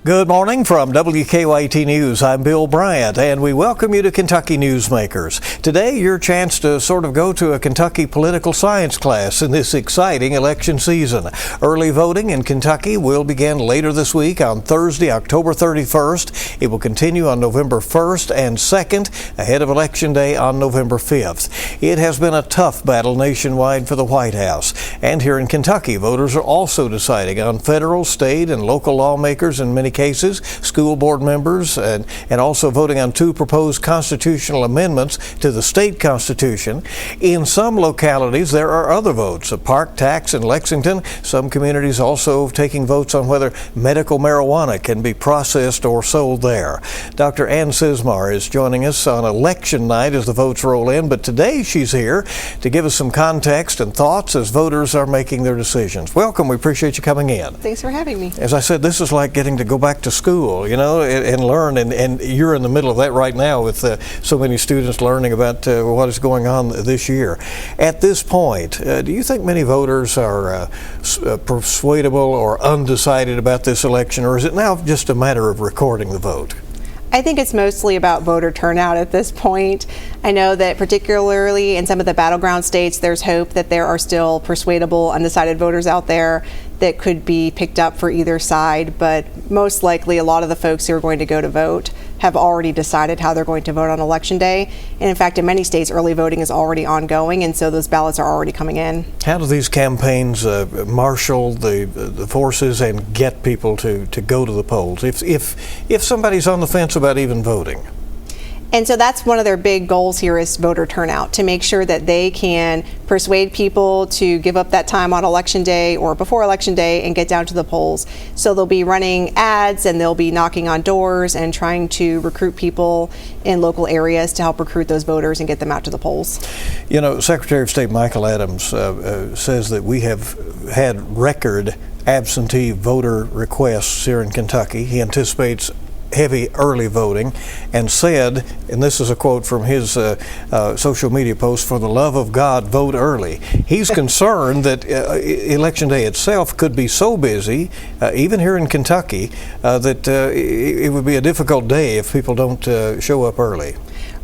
Good morning from WKYT News. I'm Bill Bryant, and we welcome you to Kentucky Newsmakers. Today, your chance to sort of go to a Kentucky political science class in this exciting election season. Early voting in Kentucky will begin later this week on Thursday, October 31st. It will continue on November 1st and 2nd, ahead of Election Day on November 5th. It has been a tough battle nationwide for the White House. And here in Kentucky, voters are also deciding on federal, state, and local lawmakers in many cases, school board members, and also voting on two proposed constitutional amendments to the state constitution. In some localities, there are other votes, a park tax in Lexington. Some communities also taking votes on whether medical marijuana can be processed or sold there. Dr. Cizmar is joining us on election night as the votes roll in, but today she's here to give us some context and thoughts as voters are making their decisions. Welcome. We appreciate you coming in. Thanks for having me. As I said, this is like getting to go back to school, you know, and learn, and you're in the middle of that right now with so many students learning about what is going on this year. At this point, do you think many voters are persuadable or undecided about this election, or is it now just a matter of recording the vote? I think it's mostly about voter turnout at this point. I know that particularly in some of the battleground states, there's hope that there are still persuadable, undecided voters out there that could be picked up for either side, but most likely a lot of the folks who are going to go to vote have already decided how they're going to vote on Election Day. And in fact, in many states, early voting is already ongoing, and so those ballots are already coming in. How do these campaigns marshal the forces and get people to go to the polls if somebody's on the fence about even voting? And so that's one of their big goals here is voter turnout, to make sure that they can persuade people to give up that time on Election Day or before Election Day and get down to the polls. So they'll be running ads and they'll be knocking on doors and trying to recruit people in local areas to help recruit those voters and get them out to the polls. You know, Secretary of State Michael Adams says that we have had record absentee voter requests here in Kentucky. He anticipates heavy early voting and said, and this is a quote from his social media post, "For the love of God, vote early." He's concerned that Election Day itself could be so busy, even here in Kentucky, that it would be a difficult day if people don't show up early.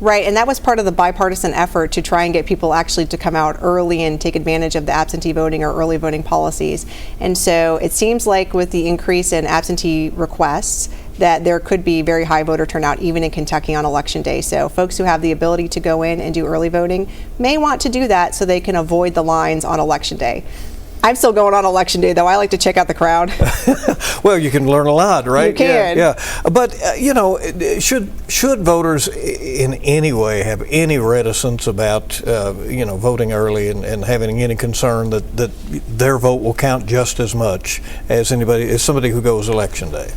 Right, and that was part of the bipartisan effort to try and get people actually to come out early and take advantage of the absentee voting or early voting policies. And so it seems like with the increase in absentee requests that there could be very high voter turnout even in Kentucky on Election Day. So folks who have the ability to go in and do early voting may want to do that so they can avoid the lines on Election Day. I'm still going on Election Day, though. I like to check out the crowd. Well, you can learn a lot, right? You can. Yeah. But, you know, should voters in any way have any reticence about, you know, voting early and having any concern that their vote will count just as much as somebody who goes Election Day?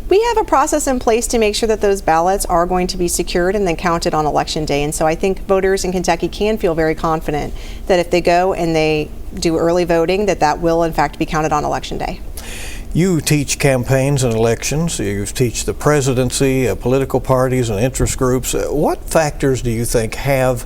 We have a process in place to make sure that those ballots are going to be secured and then counted on Election Day. And so I think voters in Kentucky can feel very confident that if they go and they do early voting, that will in fact be counted on Election Day. You teach campaigns and elections. You teach the presidency, political parties and interest groups. What factors do you think have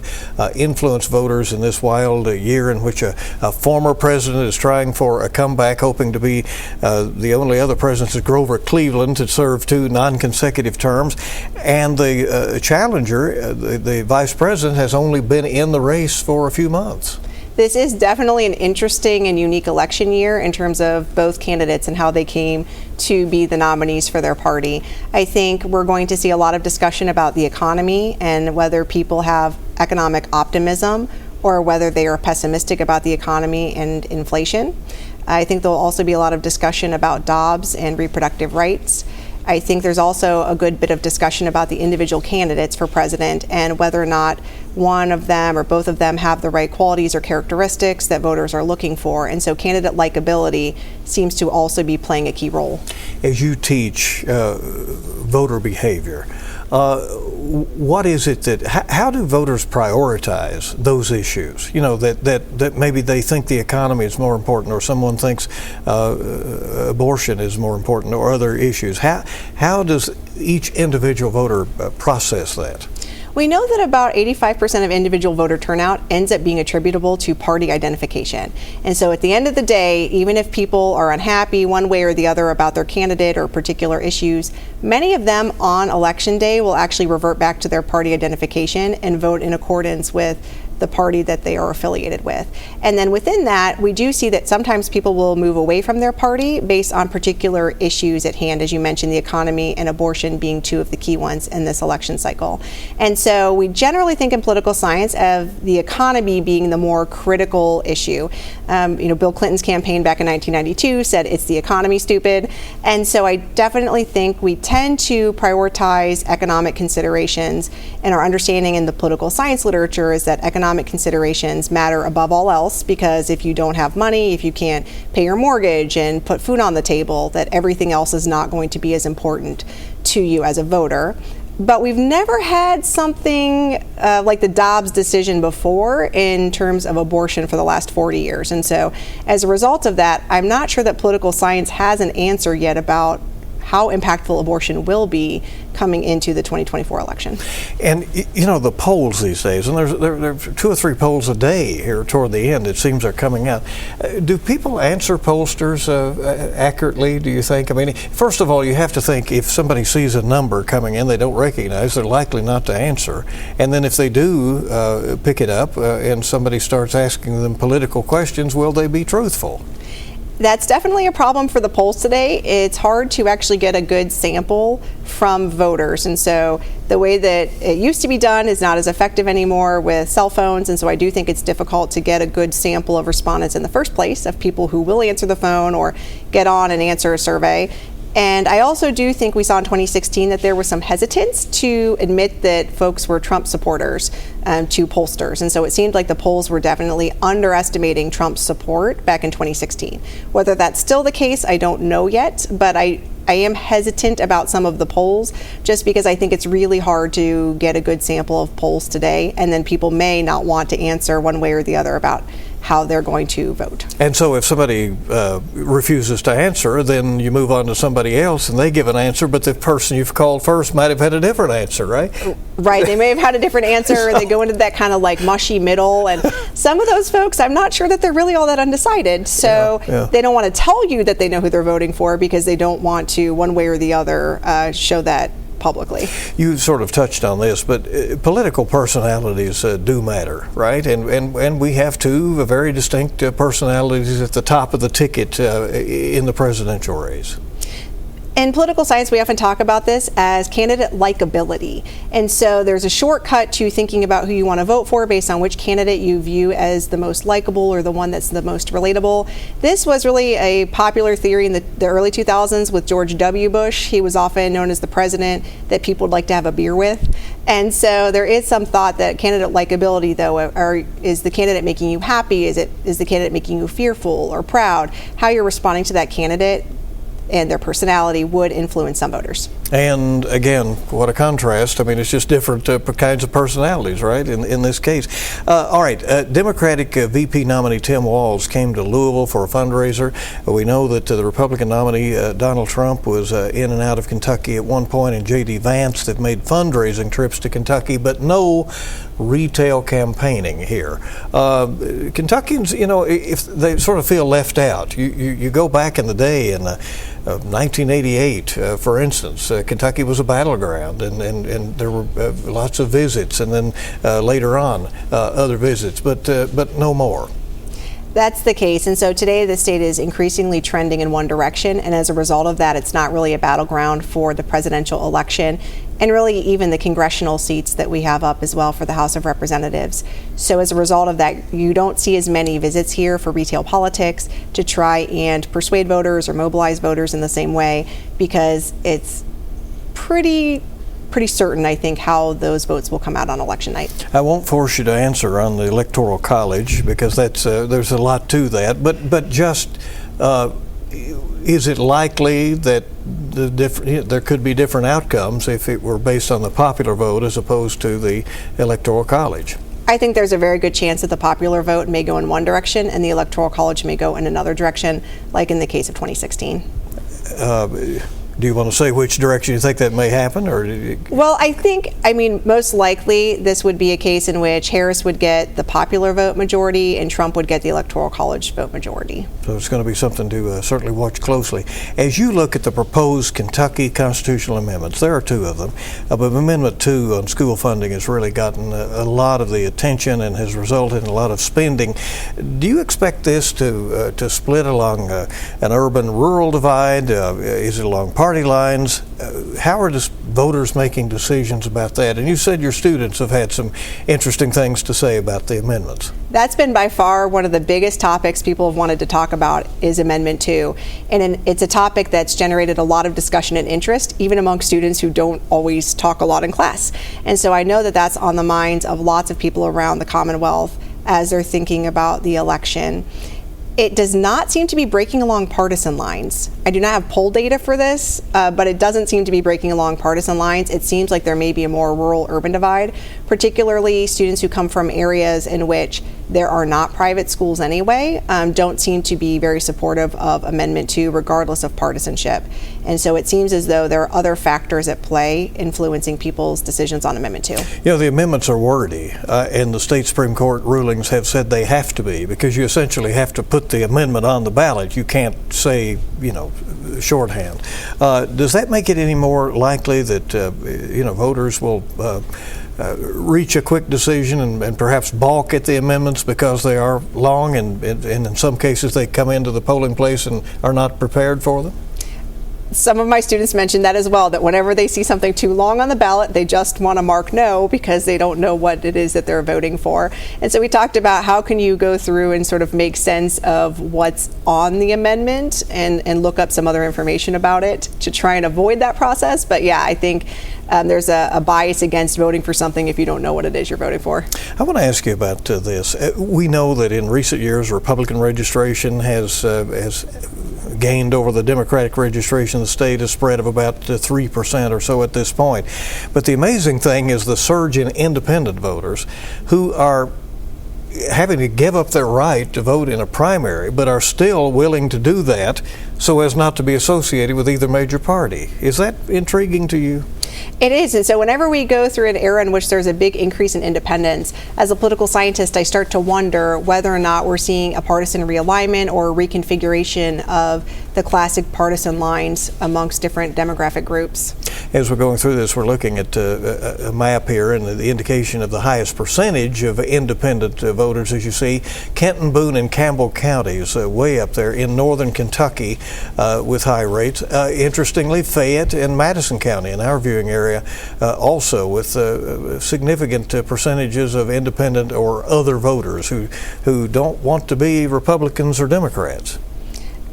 influenced voters in this wild year in which a former president is trying for a comeback, hoping to be the only other president is Grover Cleveland to serve 2 non-consecutive terms, and the challenger, the vice president, has only been in the race for a few months? This is definitely an interesting and unique election year in terms of both candidates and how they came to be the nominees for their party. I think we're going to see a lot of discussion about the economy and whether people have economic optimism or whether they are pessimistic about the economy and inflation. I think there'll also be a lot of discussion about Dobbs and reproductive rights. I think there's also a good bit of discussion about the individual candidates for president and whether or not one of them or both of them have the right qualities or characteristics that voters are looking for. And so candidate likability seems to also be playing a key role. As you teach voter behavior, what is it how do voters prioritize those issues? You know, that maybe they think the economy is more important, or someone thinks abortion is more important, or other issues. How does each individual voter process that? We know that about 85% of individual voter turnout ends up being attributable to party identification. And so at the end of the day, even if people are unhappy one way or the other about their candidate or particular issues, many of them on election day will actually revert back to their party identification and vote in accordance with the party that they are affiliated with. And then within that, we do see that sometimes people will move away from their party based on particular issues at hand, as you mentioned, the economy and abortion being two of the key ones in this election cycle. And so we generally think in political science of the economy being the more critical issue. Bill Clinton's campaign back in 1992 said it's the economy, stupid. And so I definitely think we tend to prioritize economic considerations, and our understanding in the political science literature is that economic considerations matter above all else, because if you don't have money, if you can't pay your mortgage and put food on the table, that everything else is not going to be as important to you as a voter. But we've never had something like the Dobbs decision before in terms of abortion for the last 40 years. And so as a result of that, I'm not sure that political science has an answer yet about how impactful abortion will be coming into the 2024 election. And the polls these days, and there are 2 or 3 polls a day here toward the end, it seems, are coming out. Do people answer pollsters accurately, do you think? I mean, first of all, you have to think if somebody sees a number coming in they don't recognize, they're likely not to answer. And then if they do pick it up and somebody starts asking them political questions, will they be truthful? That's definitely a problem for the polls today. It's hard to actually get a good sample from voters. And so the way that it used to be done is not as effective anymore with cell phones. And so I do think it's difficult to get a good sample of respondents in the first place, of people who will answer the phone or get on and answer a survey. And I also do think we saw in 2016 that there was some hesitance to admit that folks were Trump supporters to pollsters. And so it seemed like the polls were definitely underestimating Trump's support back in 2016. Whether that's still the case, I don't know yet, but I am hesitant about some of the polls just because I think it's really hard to get a good sample of polls today, and then people may not want to answer one way or the other about how they're going to vote. And so if somebody refuses to answer, then you move on to somebody else and they give an answer, but the person you've called first might have had a different answer, right? Right, they may have had a different answer, or they go into that kind of like mushy middle, and some of those folks, I'm not sure that they're really all that undecided, so they don't want to tell you that they know who they're voting for because they don't want to, one way or the other, show that publicly. You sort of touched on this, but political personalities do matter, right? And we have 2 very distinct personalities at the top of the ticket in the presidential race. In political science, we often talk about this as candidate likability. And so there's a shortcut to thinking about who you want to vote for based on which candidate you view as the most likable or the one that's the most relatable. This was really a popular theory in the early 2000s with George W. Bush. He was often known as the president that people would like to have a beer with. And so there is some thought that candidate likability, though, is the candidate making you happy? Is the candidate making you fearful or proud? How you're responding to that candidate and their personality would influence some voters. And again, what a contrast. I mean, it's just different kinds of personalities, right, in this case. All right, Democratic VP nominee Tim Walz came to Louisville for a fundraiser. We know that the Republican nominee Donald Trump was in and out of Kentucky at one point, and J.D. Vance that made fundraising trips to Kentucky, but no retail campaigning here. Kentuckians, if they sort of feel left out. You go back in the day in 1988, for instance, Kentucky was a battleground, and there were lots of visits, and then later on other visits, but no more. That's the case. And so today the state is increasingly trending in one direction. And as a result of that, it's not really a battleground for the presidential election, and really even the congressional seats that we have up as well for the House of Representatives. So as a result of that, you don't see as many visits here for retail politics to try and persuade voters or mobilize voters in the same way, because it's pretty certain, I think, how those votes will come out on election night. I won't force you to answer on the Electoral College, because that's there's a lot to that. But just is it likely that there could be different outcomes if it were based on the popular vote as opposed to the Electoral College? I think there's a very good chance that the popular vote may go in one direction and the Electoral College may go in another direction, like in the case of 2016. Do you want to say which direction you think that may happen? Well, I mean, most likely this would be a case in which Harris would get the popular vote majority and Trump would get the Electoral College vote majority. So it's going to be something to certainly watch closely. As you look at the proposed Kentucky constitutional amendments, there are two of them. But Amendment 2 on school funding has really gotten a lot of the attention and has resulted in a lot of spending. Do you expect this to split along an urban-rural divide? Is it along party lines? How are voters making decisions about that? And you said your students have had some interesting things to say about the amendments. That's been by far one of the biggest topics people have wanted to talk about is Amendment 2. And it's a topic that's generated a lot of discussion and interest, even among students who don't always talk a lot in class. And so I know that that's on the minds of lots of people around the Commonwealth as they're thinking about the election. It does not seem to be breaking along partisan lines. I do not have poll data for this, but it doesn't seem to be breaking along partisan lines. It seems like there may be a more rural-urban divide, particularly students who come from areas in which there are not private schools anyway, don't seem to be very supportive of Amendment 2 regardless of partisanship. And so it seems as though there are other factors at play influencing people's decisions on Amendment 2. You know, the amendments are wordy, and the state Supreme Court rulings have said they have to be, because you essentially have to put the amendment on the ballot. You can't say, shorthand. Does that make it any more likely that, voters will reach a quick decision and perhaps balk at the amendments because they are long and in some cases they come into the polling place and are not prepared for them? Some of my students mentioned that as well, that whenever they see something too long on the ballot, they just want to mark no because they don't know what it is that they're voting for. And so we talked about how can you go through and sort of make sense of what's on the amendment and look up some other information about it to try and avoid that process. But yeah, I think there's a bias against voting for something if you don't know what it is you're voting for. I want to ask you about this. We know that in recent years Republican registration has gained over the Democratic registration in the state, a spread of about 3% or so at this point. But the amazing thing is the surge in independent voters who are having to give up their right to vote in a primary, but are still willing to do that so as not to be associated with either major party. Is that intriguing to you? It is, and so whenever we go through an era in which there's a big increase in independence, as a political scientist, I start to wonder whether or not we're seeing a partisan realignment or a reconfiguration of the classic partisan lines amongst different demographic groups. As we're going through this, we're looking at a map here and the indication of the highest percentage of independent voters, as you see. Kenton, Boone, and Campbell counties way up there in northern Kentucky with high rates. Interestingly, Fayette and Madison County in our viewing area also with significant percentages of independent or other voters who don't want to be Republicans or Democrats.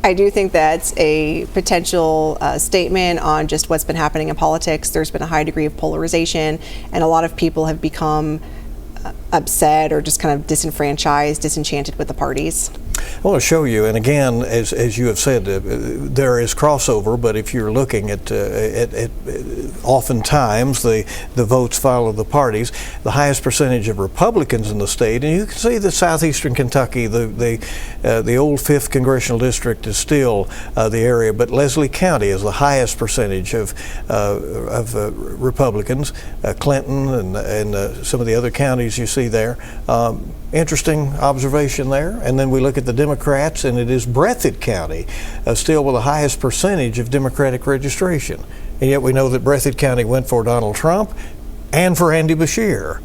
I do think that's a potential statement on just what's been happening in politics. There's been a high degree of polarization, and a lot of people have become upset or just kind of disenfranchised, disenchanted with the parties. I want to show you, and again, as you have said, there is crossover, but if you're looking at oftentimes the votes follow the parties. The highest percentage of Republicans in the state, and you can see that southeastern Kentucky, the old 5th Congressional District is still the area, but Leslie County is the highest percentage of Republicans. Clinton and some of the other counties you see there. Interesting observation there. And then we look at the Democrats, and it is Breathitt County still with the highest percentage of Democratic registration. And yet we know that Breathitt County went for Donald Trump and for Andy Beshear.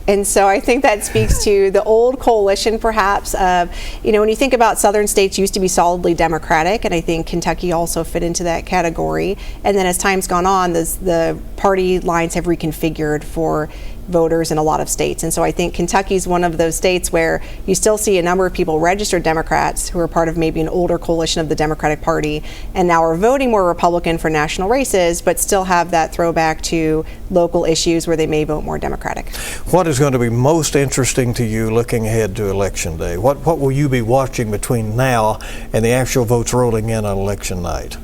And so I think that speaks to the old coalition, perhaps, of, when you think about southern states used to be solidly Democratic, and I think Kentucky also fit into that category. And then as time's gone on, the party lines have reconfigured for voters in a lot of states. And so I think Kentucky's one of those states where you still see a number of people registered Democrats who are part of maybe an older coalition of the Democratic Party and now are voting more Republican for national races, but still have that throwback to local issues where they may vote more Democratic. What is going to be most interesting to you looking ahead to Election Day? What will you be watching between now and the actual votes rolling in on election night?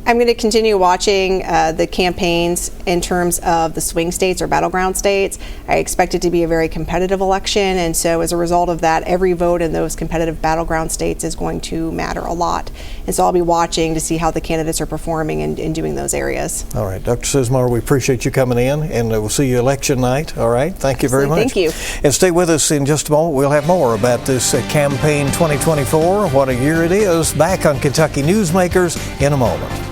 I'm going to continue watching the campaigns in terms of the swing states or battleground states. I expect it to be a very competitive election, and so as a result of that, every vote in those competitive battleground states is going to matter a lot. And so I'll be watching to see how the candidates are performing in doing those areas. All right, Dr. Cizmar, we appreciate you coming in, and we'll see you election night. All right, thank you very much. Thank you. And stay with us in just a moment. We'll have more about this campaign 2024, what a year it is, back on Kentucky Newsmakers in a moment.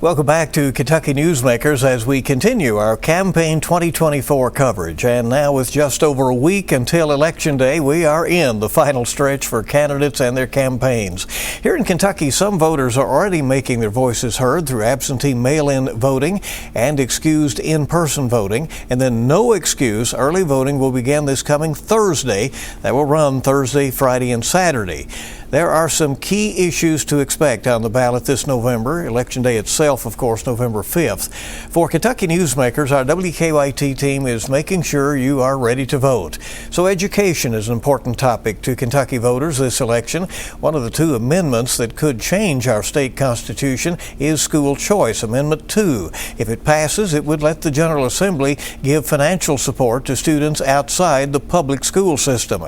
Welcome back to Kentucky Newsmakers as we continue our Campaign 2024 coverage. And now with just over a week until Election Day, we are in the final stretch for candidates and their campaigns. Here in Kentucky, some voters are already making their voices heard through absentee mail-in voting and excused in-person voting. And then no excuse early voting will begin this coming Thursday. That will run Thursday, Friday, and Saturday. There are some key issues to expect on the ballot this November. Election Day itself, of course, November 5th. For Kentucky Newsmakers, our WKYT team is making sure you are ready to vote. So education is an important topic to Kentucky voters this election. One of the two amendments that could change our state constitution is School Choice Amendment 2. If it passes, it would let the General Assembly give financial support to students outside the public school system.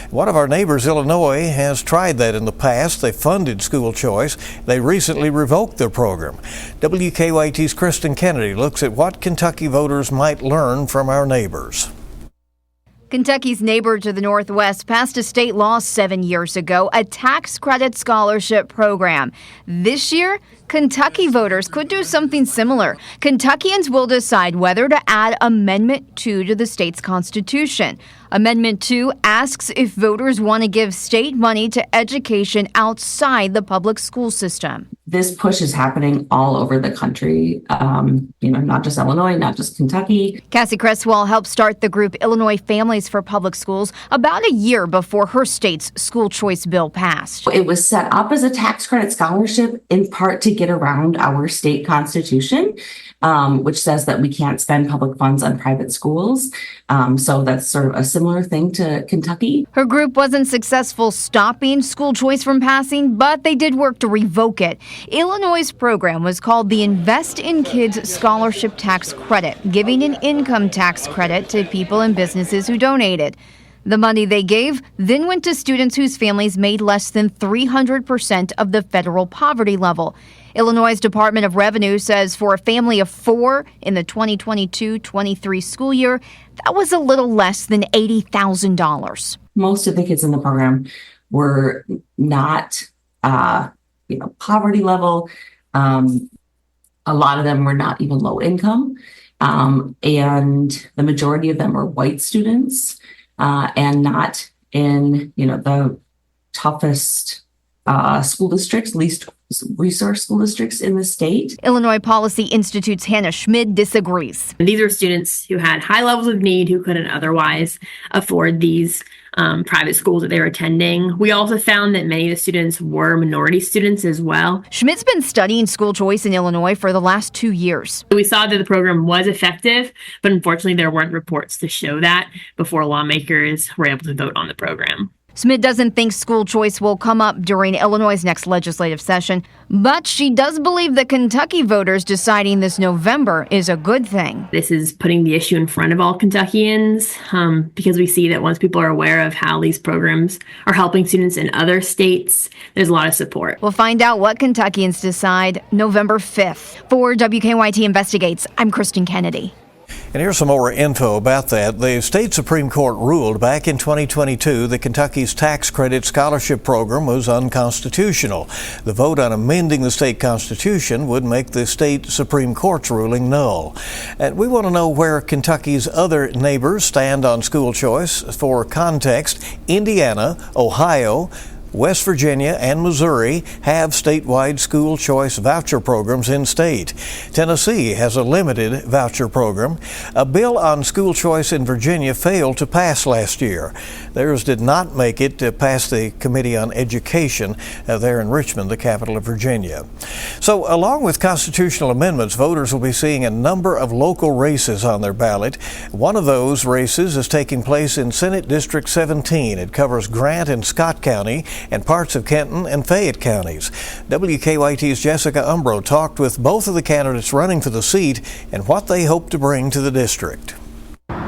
One of our neighbors, Illinois, has tried that in the past. They funded School Choice. They recently revoked their program. WKYT's Kristen Kennedy looks at what Kentucky voters might learn from our neighbors. Kentucky's neighbor to the northwest passed a state law 7 years ago, a tax credit scholarship program. This year, Kentucky voters could do something similar. Kentuckians will decide whether to add Amendment 2 to the state's constitution. Amendment 2 asks if voters want to give state money to education outside the public school system. This push is happening all over the country, not just Illinois, not just Kentucky. Cassie Cresswell helped start the group Illinois Families for Public Schools about a year before her state's school choice bill passed. It was set up as a tax credit scholarship in part to get around our state constitution, which says that we can't spend public funds on private schools. So that's sort of a similar thing to Kentucky. Her group wasn't successful stopping school choice from passing, but they did work to revoke it. Illinois' program was called the Invest in Kids Scholarship Tax Credit, giving an income tax credit to people and businesses who donated. The money they gave then went to students whose families made less than 300% of the federal poverty level. Illinois' Department of Revenue says for a family of 4 in the 2022-23 school year, that was a little less than $80,000. Most of the kids in the program were not poverty level. A lot of them were not even low income. And the majority of them were white students and not in, the toughest school districts, least resource school districts in the state. Illinois Policy Institute's Hannah Schmid disagrees. These are students who had high levels of need who couldn't otherwise afford these private schools that they were attending. We also found that many of the students were minority students as well. Schmidt's been studying school choice in Illinois for the last 2 years. We saw that the program was effective, but unfortunately there weren't reports to show that before lawmakers were able to vote on the program. Schmidt doesn't think school choice will come up during Illinois' next legislative session, but she does believe that Kentucky voters deciding this November is a good thing. This is putting the issue in front of all Kentuckians because we see that once people are aware of how these programs are helping students in other states, there's a lot of support. We'll find out what Kentuckians decide November 5th. For WKYT Investigates, I'm Kristen Kennedy. And here's some more info about that. The state Supreme Court ruled back in 2022 that Kentucky's tax credit scholarship program was unconstitutional. The vote on amending the state constitution would make the state Supreme Court's ruling null. And we want to know where Kentucky's other neighbors stand on school choice. For context, Indiana, Ohio, West Virginia and Missouri have statewide school choice voucher programs in state. Tennessee has a limited voucher program. A bill on school choice in Virginia failed to pass last year. Theirs did not make it past the Committee on Education there in Richmond, the capital of Virginia. So along with constitutional amendments, voters will be seeing a number of local races on their ballot. One of those races is taking place in Senate District 17. It covers Grant and Scott County and parts of Kenton and Fayette counties. WKYT's Jessica Umbro talked with both of the candidates running for the seat and what they hope to bring to the district.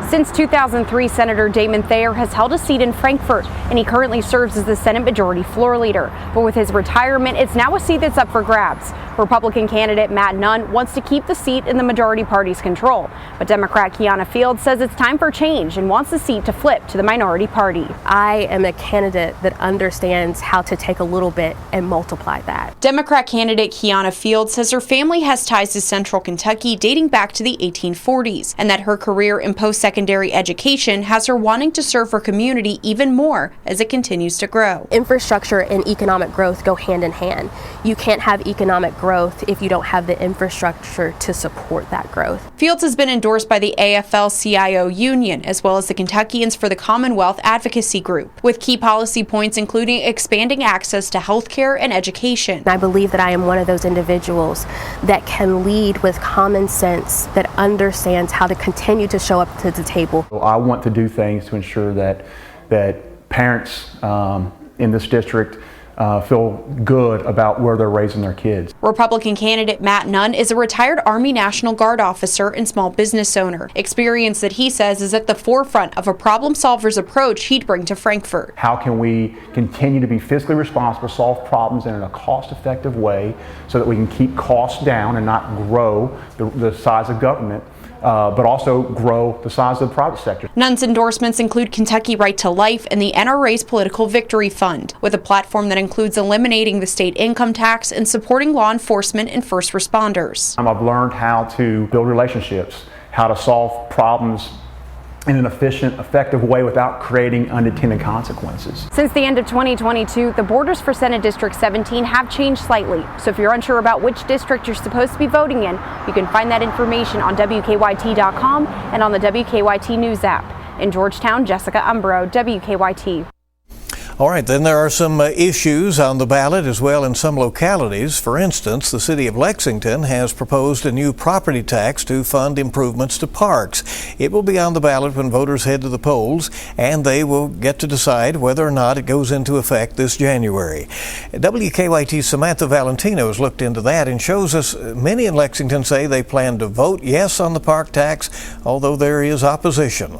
Since 2003, Senator Damon Thayer has held a seat in Frankfort, and he currently serves as the Senate Majority Floor Leader. But with his retirement, it's now a seat that's up for grabs. Republican candidate Matt Nunn wants to keep the seat in the majority party's control. But Democrat Kiana Fields says it's time for change and wants the seat to flip to the minority party. I am a candidate that understands how to take a little bit and multiply that. Democrat candidate Kiana Fields says her family has ties to Central Kentucky dating back to the 1840s, and that her career in post-secondary education has her wanting to serve her community even more as it continues to grow. Infrastructure and economic growth go hand in hand. You can't have economic growth if you don't have the infrastructure to support that growth. Fields has been endorsed by the AFL-CIO Union as well as the Kentuckians for the Commonwealth Advocacy Group, with key policy points including expanding access to health care and education. I believe that I am one of those individuals that can lead with common sense, that understands how to continue to show up to the table. I want to do things to ensure that parents in this district feel good about where they're raising their kids. Republican candidate Matt Nunn is a retired Army National Guard officer and small business owner. Experience that he says is at the forefront of a problem solver's approach he'd bring to Frankfort. How can we continue to be fiscally responsible, solve problems in a cost-effective way so that we can keep costs down and not grow the size of government, but also grow the size of the private sector. Nunn's endorsements include Kentucky Right to Life and the NRA's Political Victory Fund, with a platform that includes eliminating the state income tax and supporting law enforcement and first responders. I've learned how to build relationships, how to solve problems in an efficient, effective way without creating unintended consequences. Since the end of 2022, the borders for Senate District 17 have changed slightly. So if you're unsure about which district you're supposed to be voting in, you can find that information on WKYT.com and on the WKYT News app. In Georgetown, Jessica Umbro, WKYT. All right, then there are some issues on the ballot as well in some localities. For instance, the city of Lexington has proposed a new property tax to fund improvements to parks. It will be on the ballot when voters head to the polls, and they will get to decide whether or not it goes into effect this January. WKYT's Samantha Valentino has looked into that and shows us many in Lexington say they plan to vote yes on the park tax, although there is opposition.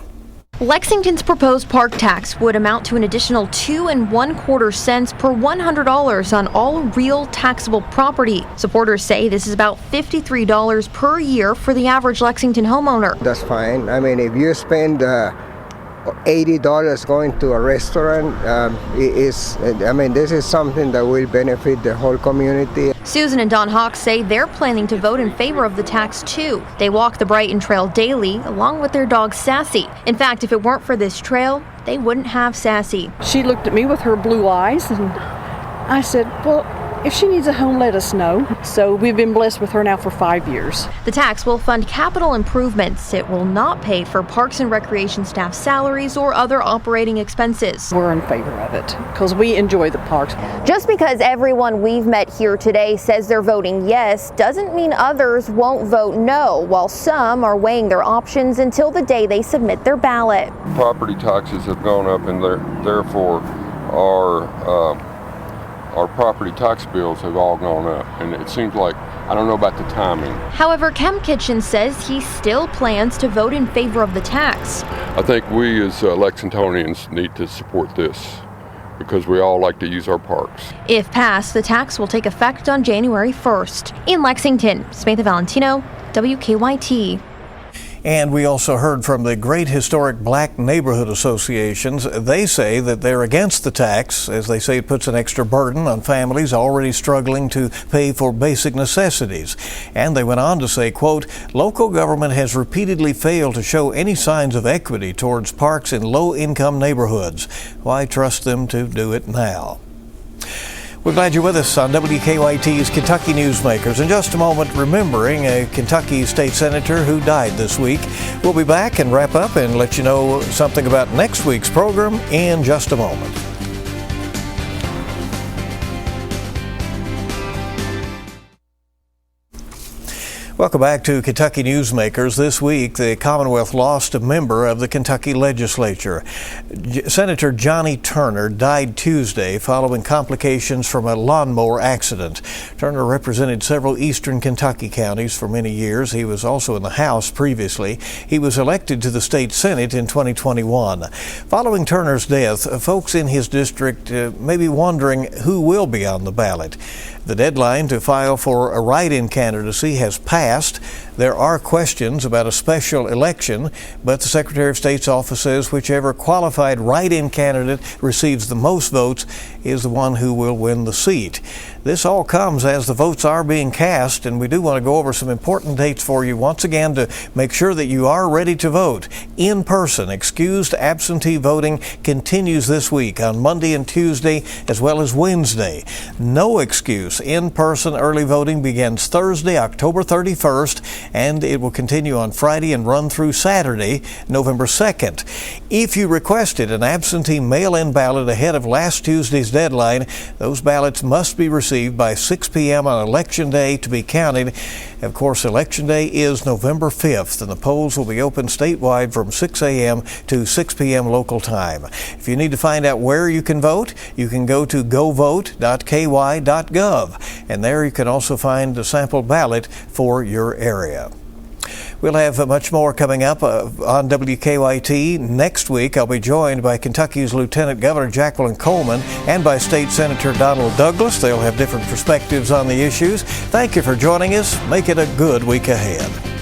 Lexington's proposed park tax would amount to an additional 2 1/4 cents per $100 on all real taxable property. Supporters say this is about $53 per year for the average Lexington homeowner. That's fine. I mean, if you spend $80 going to a restaurant, this is something that will benefit the whole community. Susan and Don Hawks say they're planning to vote in favor of the tax too. They walk the Bryant Trail daily along with their dog Sassy. In fact, if it weren't for this trail, they wouldn't have Sassy. She looked at me with her blue eyes and I said, well, if she needs a home, let us know. So we've been blessed with her now for 5 years. The tax will fund capital improvements. It will not pay for Parks and Recreation staff salaries or other operating expenses. We're in favor of it because we enjoy the parks. Just because everyone we've met here today says they're voting yes doesn't mean others won't vote no, while some are weighing their options until the day they submit their ballot. Property taxes have gone up and therefore our property tax bills have all gone up, and it seems like, I don't know about the timing. However, Kem Kitchen says he still plans to vote in favor of the tax. I think we as Lexingtonians need to support this because we all like to use our parks. If passed, the tax will take effect on January 1st. In Lexington, Samantha Valentino, WKYT. And we also heard from the Great Historic Black Neighborhood Associations. They say that they're against the tax, as they say it puts an extra burden on families already struggling to pay for basic necessities. And they went on to say, quote, local government has repeatedly failed to show any signs of equity towards parks in low-income neighborhoods. Why trust them to do it now? We're glad you're with us on WKYT's Kentucky Newsmakers. In just a moment, remembering a Kentucky state senator who died this week. We'll be back and wrap up and let you know something about next week's program in just a moment. Welcome back to Kentucky Newsmakers. This week, the Commonwealth lost a member of the Kentucky legislature. Senator Johnny Turner died Tuesday following complications from a lawnmower accident. Turner represented several eastern Kentucky counties for many years. He was also in the House previously. He was elected to the state Senate in 2021. Following Turner's death, folks in his district may be wondering who will be on the ballot. The deadline to file for a write-in candidacy has passed. There are questions about a special election, but the Secretary of State's office says whichever qualified write-in candidate receives the most votes is the one who will win the seat. This all comes as the votes are being cast, and we do want to go over some important dates for you once again to make sure that you are ready to vote. In person, excused absentee voting continues this week on Monday and Tuesday as well as Wednesday. No excuse. In-person early voting begins Thursday, October 31st, and it will continue on Friday and run through Saturday, November 2nd. If you requested an absentee mail-in ballot ahead of last Tuesday's deadline, those ballots must be received by 6 p.m. on Election Day to be counted. Of course, Election Day is November 5th, and the polls will be open statewide from 6 a.m. to 6 p.m. local time. If you need to find out where you can vote, you can go to govote.ky.gov, and there you can also find a sample ballot for your area. We'll have much more coming up on WKYT. Next week, I'll be joined by Kentucky's Lieutenant Governor Jacqueline Coleman and by State Senator Donald Douglas. They'll have different perspectives on the issues. Thank you for joining us. Make it a good week ahead.